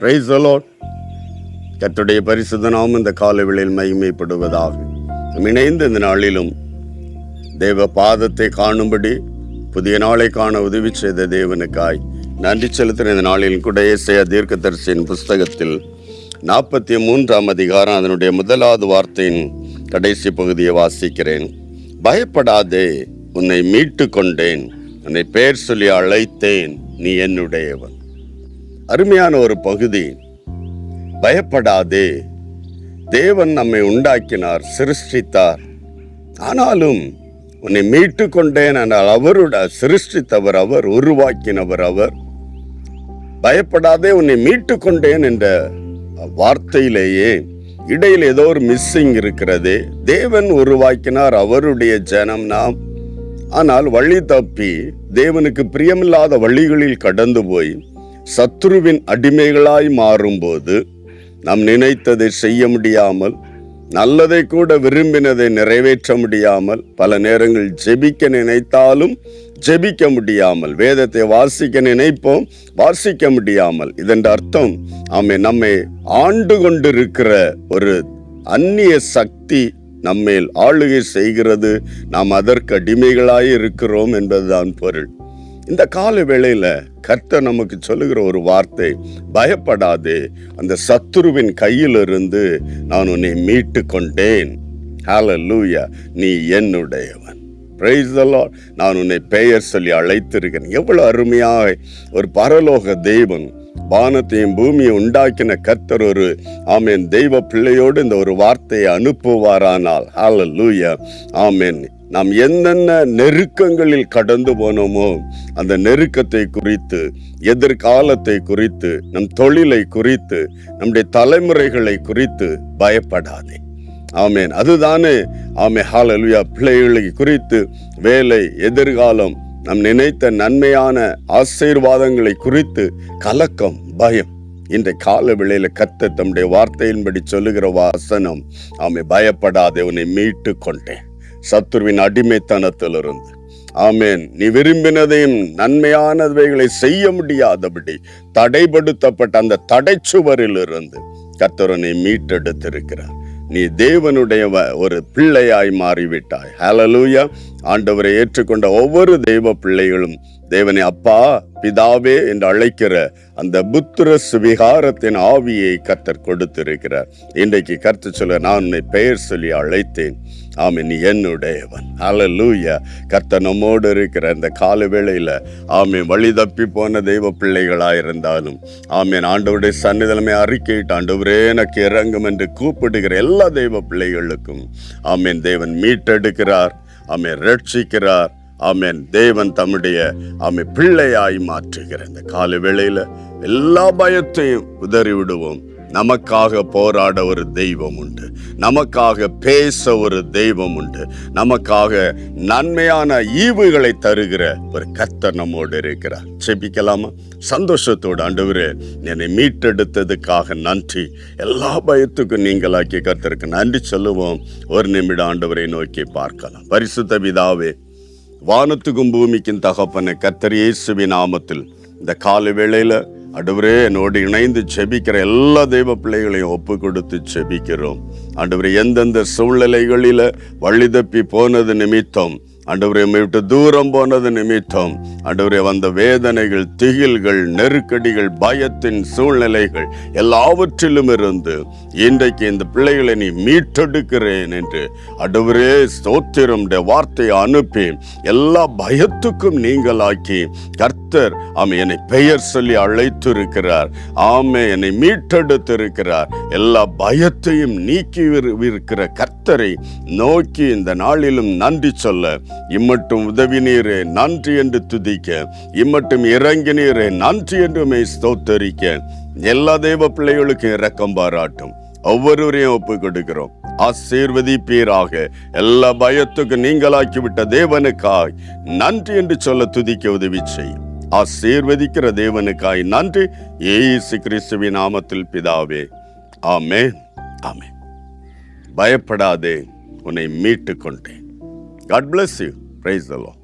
Praise the Lord. கர்த்தருடைய பரிசுத்த நாமம் இந்த காலவேளையில் மகிமைப்படுவதாக. இணைந்து இந்த நாளிலும் தேவ பாதத்தை காணும்படி புதிய நாளை காண உதவி செய்த தேவனுக்காய் நன்றி செலுத்தின இந்த நாளில் கூட ஏசாயா தீர்க்கதரிசியின் புஸ்தகத்தில் 43ஆம் அதிகாரம் அதனுடைய முதலாவது வார்த்தையின் கடைசி பகுதியை வாசிக்கிறேன். பயப்படாதே, உன்னை மீட்டு கொண்டேன், உன்னை பெயர் சொல்லி அழைத்தேன், நீ என்னுடையவன். அருமையான ஒரு பகுதி. பயப்படாதே, தேவன் நம்மை உண்டாக்கினார், சிருஷ்டித்தார். ஆனாலும் உன்னை மீட்டு கொண்டேன் என்றால் அவருடைய சிருஷ்டித்தவர் அவர், உருவாக்கினவர் அவர். பயப்படாதே, உன்னை மீட்டு கொண்டேன் என்ற வார்த்தையிலேயே இடையில் ஏதோ ஒரு மிஸ்ஸிங் இருக்கிறது. தேவன் உருவாக்கினார், அவருடைய ஜனம் நாம். ஆனால் வழி தப்பி தேவனுக்கு பிரியமில்லாத வழிகளில் கடந்து போய் சத்துருவின் அடிமைகளாய் மாறும்போது நாம் நினைத்ததை செய்ய முடியாமல், நல்லதை கூட விரும்பினதை நிறைவேற்ற முடியாமல், பல நேரங்கள் ஜெபிக்க நினைத்தாலும் ஜெபிக்க முடியாமல், வேதத்தை வாசிக்க நினைப்போம், வாசிக்க முடியாமல். இதன் அர்த்தம் நம்மை ஆண்டு கொண்டிருக்கிற ஒரு அந்நிய சக்தி நம்மேல் ஆளுகை செய்கிறது, நாம் அதற்கு அடிமைகளாய் இருக்கிறோம் என்பதுதான் பொருள். இந்த கால வேளையில கர்த்தர் நமக்கு சொல்லுகிற ஒரு வார்த்தை, பயப்படாதே, அந்த சத்துருவின் கையிலிருந்து நான் உன்னை மீட்டு கொண்டேன். ஹல்லேலூயா, நீ என்னுடையவன். Praise the Lord. நான் உன்னை பெயர் சொல்லி அழைத்திருக்கிறேன். எவ்வளவு அருமையாக ஒரு பரலோக தெய்வன், வானத்தையும் பூமியை உண்டாக்கின கர்த்தர் ஒரு ஆமென் தெய்வ பிள்ளையோடு இந்த ஒரு வார்த்தையை அனுப்புவாரானால், ஹல்லேலூயா, ஆமென். நாம் என்னென்ன நெருக்கங்களில் கடந்து போனோமோ அந்த நெருக்கத்தை குறித்து, எதிர்காலத்தை குறித்து, நம் தொழிலை குறித்து, நம்முடைய தலைமுறைகளை குறித்து பயப்படாதே. ஆமென். அதுதானே ஹல்லேலூயா. பிள்ளைகளை குறித்து, வேலை, எதிர்காலம், நம் நினைத்த நன்மையான ஆசீர்வாதங்களை குறித்து கலக்கம், பயம். இன்றைய கால வேளையில கர்த்தர் தம்முடைய வார்த்தையின்படி சொல்லுகிற வாசனம், பயப்படாதே, உன்னை மீட்டு கொண்டேன் சத்துருவின் அடிமைத்தனத்திலிருந்து. ஆமென். நீ விரும்பினதையும் நன்மையானவைகளை செய்ய முடியாதபடி தடைப்படுத்தப்பட்ட அந்த தடைச்சுவரில் இருந்து கர்த்தர் உன்னை மீட்டெடுத்திருக்கிறார். நீ தேவனுடைய ஒரு பிள்ளையாய் மாறிவிட்டாய். ஹல்லேலூயா. ஆண்டவரை ஏற்றுக்கொண்ட ஒவ்வொரு தெய்வ பிள்ளைகளும் தேவனை அப்பா, பிதாவே என்று அழைக்கிற அந்த புத்திர சுவிகாரத்தின் ஆவியை கர்த்தர் கொடுத்திருக்கிறார். இன்றைக்கு கர்த்தர் சொல்ல, நான் உன்னை பெயர் சொல்லி அழைத்தேன், ஆமென், நீ என்னுடையவன். ஹல்லேலூயா. கர்த்தர் நம்மோடு இருக்கிற இந்த கால வேளையில ஆமென், வழி தப்பி போன தெய்வ பிள்ளைகளாயிருந்தாலும் ஆமென், ஆண்டவருடைய சன்னிதியிலே அறிக்கையிட்டு, ஆண்டவரே எனக்கு இறங்கும் என்று கூப்பிடுகிற எல்லா தெய்வ பிள்ளைகளுக்கும் ஆமென், தேவன் மீட்டெடுக்கிறார், ஆமென், ரட்சிக்கிறார். ஆமென். தேவன் தம்முடைய பிள்ளையாய் மாற்றுகிற இந்த கால வேளையில எல்லா பயத்தையும் உதறி விடுவோம். நமக்காக போராட ஒரு தெய்வம் உண்டு, நமக்காக பேச ஒரு தெய்வம் உண்டு, நமக்காக நன்மையான ஈவுகளை தருகிற ஒரு கர்த்தர் நம்மோடு இருக்கிறார். செபிக்கலாமா? சந்தோஷத்தோடு, ஆண்டவரே என்னை மீட்டெடுத்ததுக்காக நன்றி. எல்லா பயத்துக்கும் நீங்களாக்கி கர்த்தருக்கு நன்றி சொல்லுவோம். ஒரு நிமிடம் ஆண்டவரை நோக்கி பார்க்கலாம். பரிசுத்த பிதாவே, வானத்துக்கும் பூமிக்கும் தகப்பன கர்த்தர் இயேசுவின் நாமத்தில் இந்த கால வேளையில ஆண்டவரே என்னோடு இணைந்து செபிக்கிற எல்லா தெய்வ பிள்ளைகளையும் ஒப்பு கொடுத்து செபிக்கிறோம். ஆண்டவரே, எந்தெந்த சூழ்நிலைகளில வழி தப்பி போனது நிமித்தம், ஆண்டவரே விட்டு தூரம் போனது நிமித்தம், ஆண்டவரே வந்த வேதனைகள், திகில்கள், நெருக்கடிகள், பயத்தின் சூழ்நிலைகள் எல்லாவற்றிலும் இருந்து இன்றைக்கு இந்த பிள்ளைகளை நீ மீட்டெடுக்கிறேன் என்று ஆண்டவரே ஸ்தோத்திரம் வார்த்தையை அனுப்பி எல்லா பயத்துக்கும் நீங்களாக்கி கர்த்தர் என்னை பெயர் சொல்லி அழைத்திருக்கிறார். என்னை மீட்டெடுத்திருக்கிறார். எல்லா பயத்தையும் நீக்கி இருக்கிற கர்த்தரை நோக்கி இந்த நாளிலும் நன்றி சொல்ல, இம்மட்டும் உதவினீரே நன்றி என்று துதிக்க, இம்மட்டும் இறங்கினீரே நன்றி என்று ஸ்தோத்தரிக்க, எல்லா தெய்வ பிள்ளைகளுக்கும் இரக்கம் பாராட்டும். ஒவ்வொருவரையும் ஒப்பு கொடுக்கிறோம். ஆசீர்வதிப்பீராக. எல்லா பயத்துக்கும் நீங்களாக்கிவிட்ட தேவனுக்காய் நன்றி என்று சொல்ல துதிக்க உதவி செய். ஆசீர்வதிக்கிற தேவனுக்காய் நன்றி. இயேசு கிறிஸ்துவின் நாமத்தில் பிதாவே, ஆமென், ஆமென். பயப்படாதே, உன்னை மீட்டு கொண்டேன். God bless you. Praise the Lord.